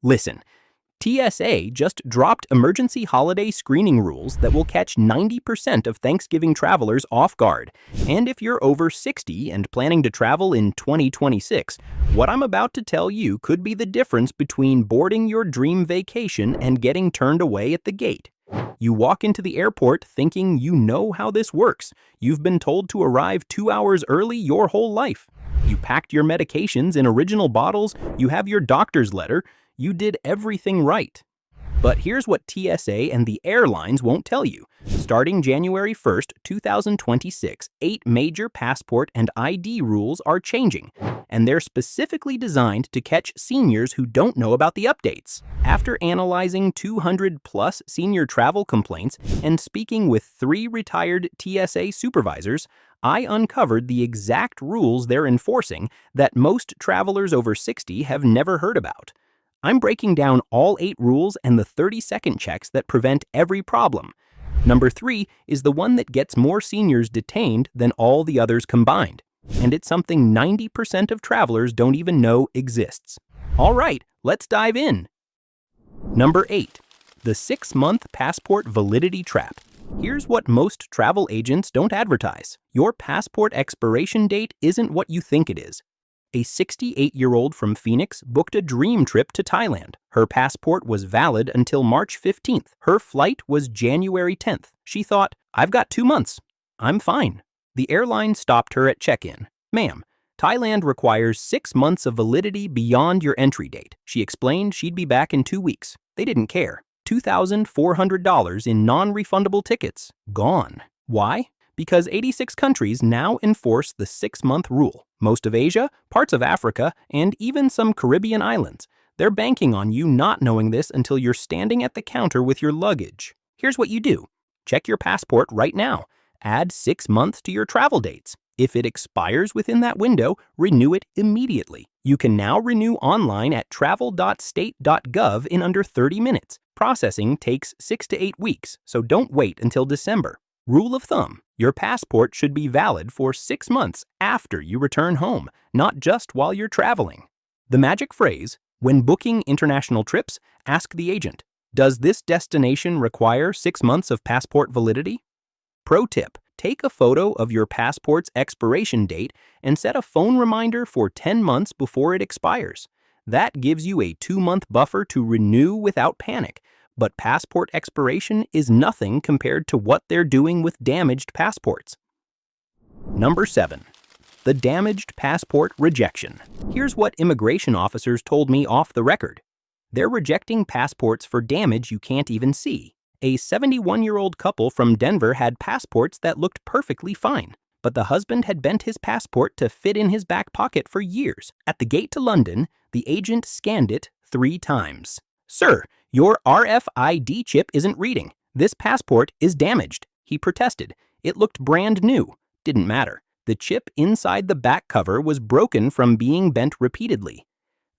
Listen, TSA just dropped emergency holiday screening rules that will catch 90% of Thanksgiving travelers off guard. And if you're over 60 and planning to travel in 2026, what I'm about to tell you could be the difference between boarding your dream vacation and getting turned away at the gate. You walk into the airport thinking you know how this works. You've been told to arrive 2 hours early your whole life. You packed your medications in original bottles, you have your doctor's letter, you did everything right. But here's what TSA and the airlines won't tell you. Starting January 1st, 2026, 8 major passport and ID rules are changing, and they're specifically designed to catch seniors who don't know about the updates. After analyzing 200-plus senior travel complaints and speaking with 3 retired TSA supervisors, I uncovered the exact rules they're enforcing that most travelers over 60 have never heard about. I'm breaking down all 8 rules and the 30-second checks that prevent every problem. Number 3 is the one that gets more seniors detained than all the others combined. And it's something 90% of travelers don't even know exists. All right, let's dive in. Number 8, the 6-month passport validity trap. Here's what most travel agents don't advertise. Your passport expiration date isn't what you think it is. A 68-year-old from Phoenix booked a dream trip to Thailand. Her passport was valid until March 15th. Her flight was January 10th. She thought, I've got 2 months. I'm fine. The airline stopped her at check-in. Ma'am, Thailand requires 6 months of validity beyond your entry date. She explained she'd be back in 2 weeks. They didn't care. $2,400 in non-refundable tickets. Gone. Why? Because 86 countries now enforce the 6-month rule. Most of Asia, parts of Africa, and even some Caribbean islands. They're banking on you not knowing this until you're standing at the counter with your luggage. Here's what you do. Check your passport right now. Add 6 months to your travel dates. If it expires within that window, renew it immediately. You can now renew online at travel.state.gov in under 30 minutes. Processing takes 6 to 8 weeks, so don't wait until December. Rule of thumb, your passport should be valid for 6 months after you return home, not just while you're traveling. The magic phrase, when booking international trips, ask the agent, does this destination require 6 months of passport validity? Pro tip, take a photo of your passport's expiration date and set a phone reminder for 10 months before it expires. That gives you a 2-month buffer to renew without panic. But passport expiration is nothing compared to what they're doing with damaged passports. Number 7, the damaged passport rejection. Here's what immigration officers told me off the record. They're rejecting passports for damage you can't even see. A 71-year-old couple from Denver had passports that looked perfectly fine, but the husband had bent his passport to fit in his back pocket for years. At the gate to London, the agent scanned it 3 times. Sir, your RFID chip isn't reading. This passport is damaged. He protested. It looked brand new. Didn't matter. The chip inside the back cover was broken from being bent repeatedly.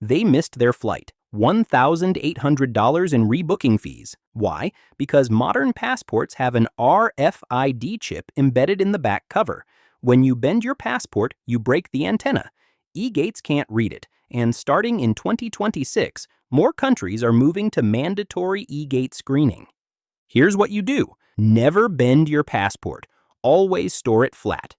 They missed their flight. $1,800 in rebooking fees. Why? Because modern passports have an RFID chip embedded in the back cover. When you bend your passport, you break the antenna. E-gates can't read it, and starting in 2026, more countries are moving to mandatory e-gate screening. Here's what you do. Never bend your passport. Always store it flat.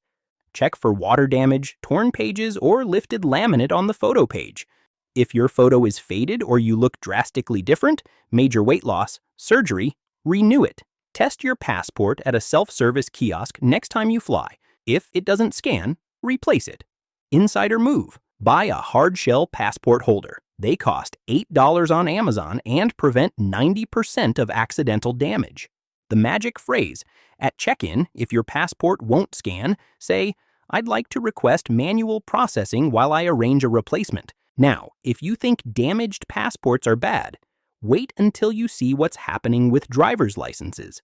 Check for water damage, torn pages, or lifted laminate on the photo page. If your photo is faded or you look drastically different, major weight loss, surgery, renew it. Test your passport at a self-service kiosk next time you fly. If it doesn't scan, replace it. Insider move. Buy a hard-shell passport holder. They cost $8 on Amazon and prevent 90% of accidental damage. The magic phrase, at check-in, if your passport won't scan, say, I'd like to request manual processing while I arrange a replacement. Now, if you think damaged passports are bad, wait until you see what's happening with driver's licenses.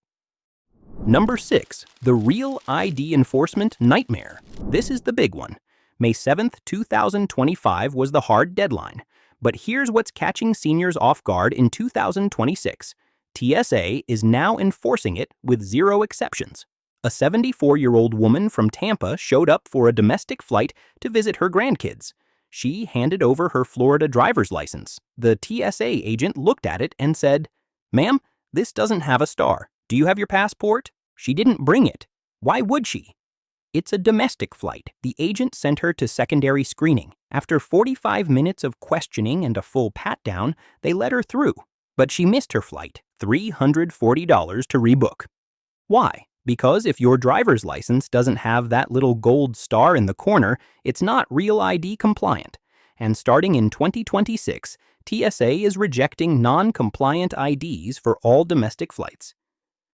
Number 6, the Real ID enforcement nightmare. This is the big one. May 7th, 2025 was the hard deadline. But here's what's catching seniors off guard in 2026. TSA is now enforcing it with 0 exceptions. A 74-year-old woman from Tampa showed up for a domestic flight to visit her grandkids. She handed over her Florida driver's license. The TSA agent looked at it and said, "Ma'am, this doesn't have a star. Do you have your passport?" She didn't bring it. Why would she? It's a domestic flight. The agent sent her to secondary screening. After 45 minutes of questioning and a full pat-down, they let her through. But she missed her flight, $340 to rebook. Why? Because if your driver's license doesn't have that little gold star in the corner, it's not Real ID compliant. And starting in 2026, TSA is rejecting non-compliant IDs for all domestic flights.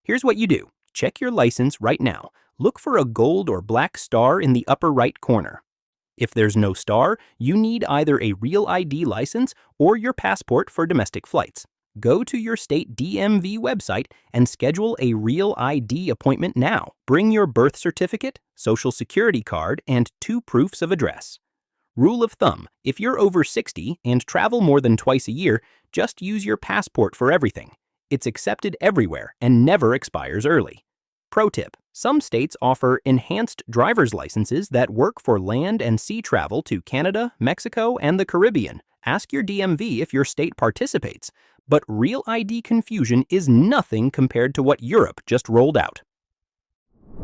Here's what you do. Check your license right now. Look for a gold or black star in the upper right corner. If there's no star, you need either a Real ID license or your passport for domestic flights. Go to your state DMV website and schedule a Real ID appointment now. Bring your birth certificate, social security card, and 2 proofs of address. Rule of thumb, if you're over 60 and travel more than twice a year, just use your passport for everything. It's accepted everywhere and never expires early. Pro tip, some states offer enhanced driver's licenses that work for land and sea travel to Canada, Mexico, and the Caribbean. Ask your DMV if your state participates. But Real ID confusion is nothing compared to what Europe just rolled out.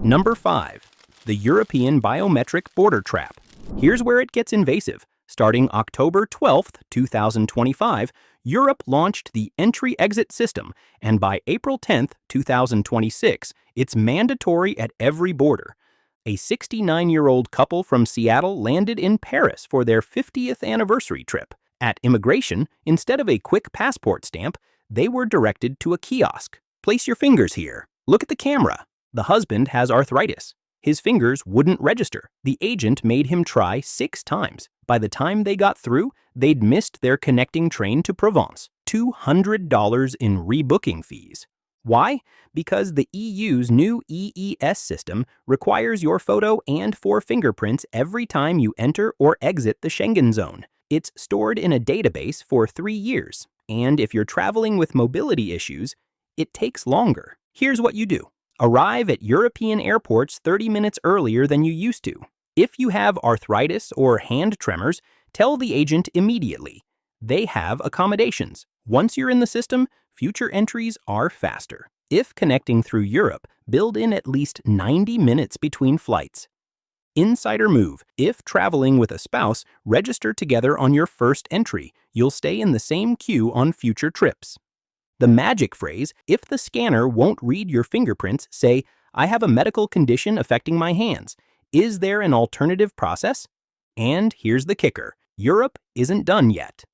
Number 5. The European Biometric Border Trap. Here's where it gets invasive. Starting October 12, 2025, Europe launched the Entry-Exit System, and by April 10, 2026, it's mandatory at every border. A 69-year-old couple from Seattle landed in Paris for their 50th anniversary trip. At immigration, instead of a quick passport stamp, they were directed to a kiosk. Place your fingers here. Look at the camera. The husband has arthritis. His fingers wouldn't register. The agent made him try 6 times. By the time they got through, they'd missed their connecting train to Provence. $200 in rebooking fees. Why? Because the EU's new EES system requires your photo and 4 fingerprints every time you enter or exit the Schengen zone. It's stored in a database for 3 years, and if you're traveling with mobility issues, it takes longer. Here's what you do. Arrive at European airports 30 minutes earlier than you used to. If you have arthritis or hand tremors, tell the agent immediately. They have accommodations. Once you're in the system, future entries are faster. If connecting through Europe, build in at least 90 minutes between flights. Insider move. If traveling with a spouse, register together on your first entry. You'll stay in the same queue on future trips. The magic phrase, if the scanner won't read your fingerprints, say, "I have a medical condition affecting my hands. Is there an alternative process?" And here's the kicker. Europe isn't done yet.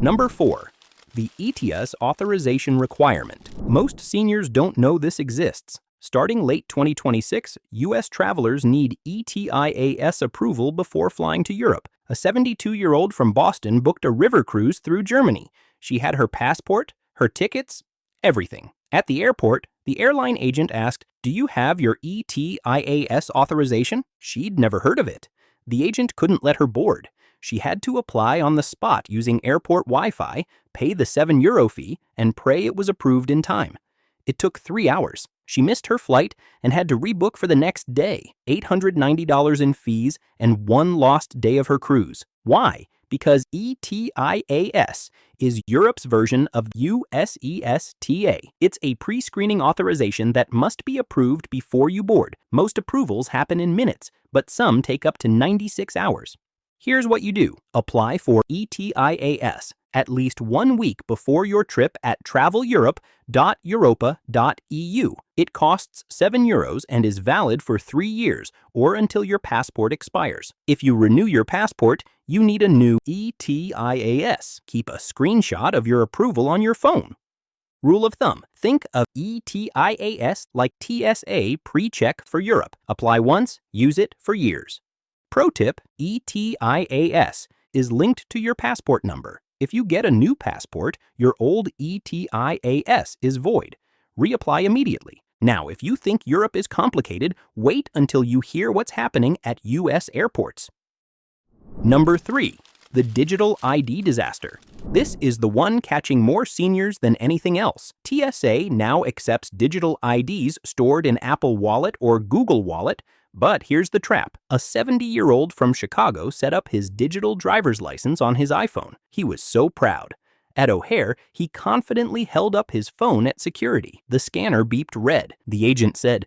Number 4. The ETIAS authorization requirement. Most seniors don't know this exists. Starting late 2026, U.S. travelers need ETIAS approval before flying to Europe. A 72-year-old from Boston booked a river cruise through Germany. She had her passport, her tickets, everything. At the airport, the airline agent asked, "Do you have your ETIAS authorization?" She'd never heard of it. The agent couldn't let her board. She had to apply on the spot using airport Wi-Fi, pay the €7 fee, and pray it was approved in time. It took 3 hours. She missed her flight and had to rebook for the next day, $890 in fees, and 1 lost day of her cruise. Why? Because ETIAS is Europe's version of USESTA. It's a pre-screening authorization that must be approved before you board. Most approvals happen in minutes, but some take up to 96 hours. Here's what you do. Apply for ETIAS at least 1 week before your trip at traveleuropa.europa.eu. It costs €7 and is valid for 3 years or until your passport expires. If you renew your passport, you need a new ETIAS. Keep a screenshot of your approval on your phone. Rule of thumb, think of ETIAS like TSA pre-check for Europe. Apply once, use it for years. Pro tip, ETIAS is linked to your passport number. If you get a new passport, your old ETIAS is void. Reapply immediately. Now, if you think Europe is complicated, wait until you hear what's happening at U.S. airports. Number 3. The digital ID disaster. This is the one catching more seniors than anything else. TSA now accepts digital IDs stored in Apple Wallet or Google Wallet, But here's the trap. A 70-year-old from Chicago set up his digital driver's license on his iPhone. He was so proud. At O'Hare, he confidently held up his phone at security. The scanner beeped red. The agent said,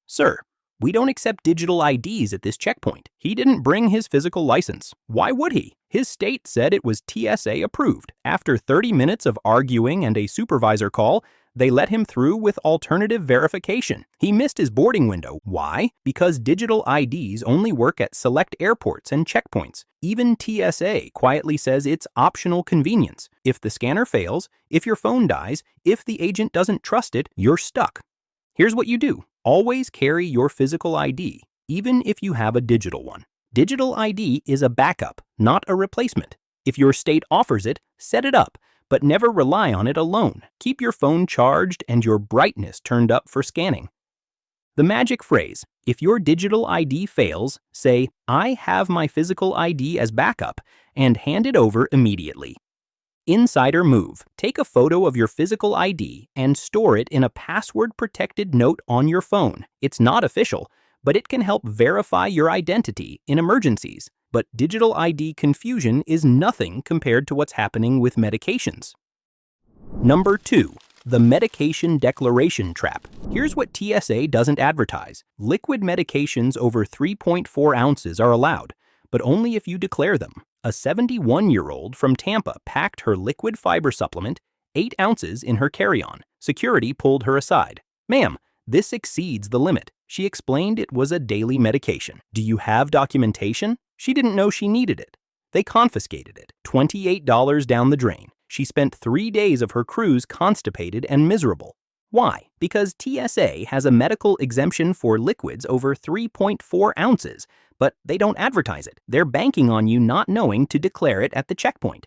"Sir, we don't accept digital IDs at this checkpoint." He didn't bring his physical license. Why would he? His state said it was TSA approved. After 30 minutes of arguing and a supervisor call, they let him through with alternative verification. He missed his boarding window. Why? Because digital IDs only work at select airports and checkpoints. Even TSA quietly says it's optional convenience. If the scanner fails, if your phone dies, if the agent doesn't trust it, you're stuck. Here's what you do. Always carry your physical ID, even if you have a digital one. Digital ID is a backup, not a replacement. If your state offers it, set it up, but never rely on it alone. Keep your phone charged and your brightness turned up for scanning. The magic phrase, if your digital ID fails, say, "I have my physical ID as backup," and hand it over immediately. Insider move. Take a photo of your physical ID and store it in a password-protected note on your phone. It's not official, but it can help verify your identity in emergencies. But digital ID confusion is nothing compared to what's happening with medications. Number 2. The medication declaration trap. Here's what TSA doesn't advertise. Liquid medications over 3.4 ounces are allowed, but only if you declare them. A 71-year-old from Tampa packed her liquid fiber supplement, 8 ounces, in her carry-on. Security pulled her aside. "Ma'am, this exceeds the limit." She explained it was a daily medication. "Do you have documentation?" She didn't know she needed it. They confiscated it. $28 down the drain. She spent 3 days of her cruise constipated and miserable. Why? Because TSA has a medical exemption for liquids over 3.4 ounces, but they don't advertise it. They're banking on you not knowing to declare it at the checkpoint.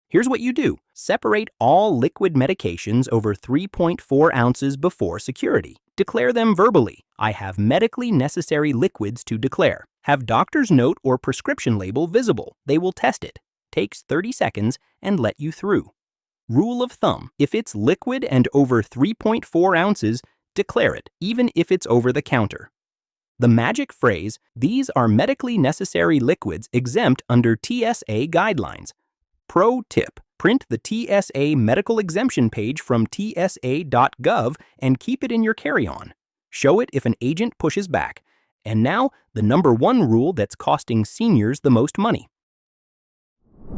Here's what you do. Separate all liquid medications over 3.4 ounces before security. Declare them verbally. "I have medically necessary liquids to declare." Have doctor's note or prescription label visible. They will test it. Takes 30 seconds and let you through. Rule of thumb, if it's liquid and over 3.4 ounces, declare it, even if it's over the counter. The magic phrase, "These are medically necessary liquids exempt under TSA guidelines." Pro tip, print the TSA medical exemption page from tsa.gov and keep it in your carry-on. Show it if an agent pushes back. And now, the number 1 rule that's costing seniors the most money.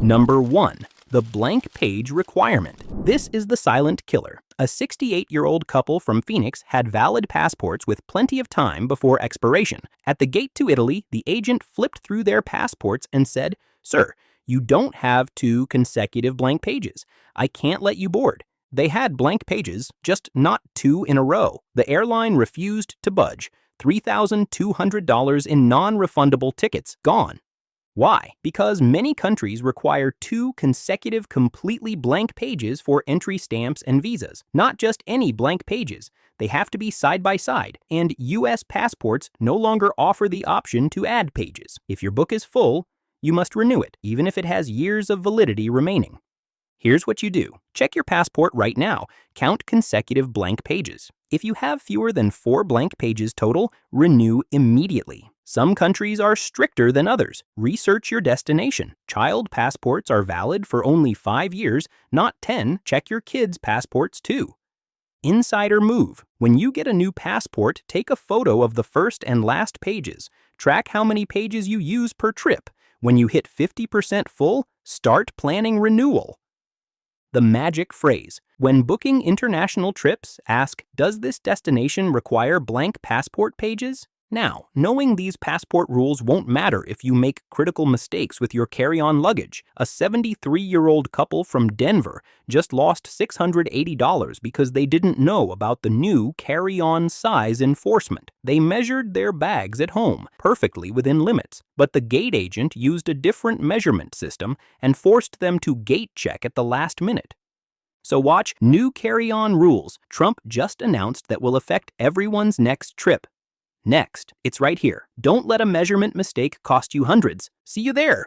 Number 1. The blank page requirement. This is the silent killer. A 68-year-old couple from Phoenix had valid passports with plenty of time before expiration. At the gate to Italy, the agent flipped through their passports and said, "Sir, you don't have 2 consecutive blank pages. I can't let you board." They had blank pages, just not 2 in a row. The airline refused to budge. $3,200 in non-refundable tickets gone. Why? Because many countries require 2 consecutive completely blank pages for entry stamps and visas. Not just any blank pages. They have to be side by side, and US passports no longer offer the option to add pages. If your book is full, you must renew it, even if it has years of validity remaining. Here's what you do. Check your passport right now. Count consecutive blank pages. If you have fewer than 4 blank pages total, renew immediately. Some countries are stricter than others. Research your destination. Child passports are valid for only 5 years, not 10. Check your kids' passports too. Insider move. When you get a new passport, take a photo of the first and last pages. Track how many pages you use per trip. When you hit 50% full, start planning renewal. The magic phrase. When booking international trips, ask, "Does this destination require blank passport pages?" Now, knowing these passport rules won't matter if you make critical mistakes with your carry-on luggage. A 73-year-old couple from Denver just lost $680 because they didn't know about the new carry-on size enforcement. They measured their bags at home, perfectly within limits, but the gate agent used a different measurement system and forced them to gate check at the last minute. So watch new carry-on rules Trump just announced that will affect everyone's next trip. Next, it's right here. Don't let a measurement mistake cost you hundreds. See you there.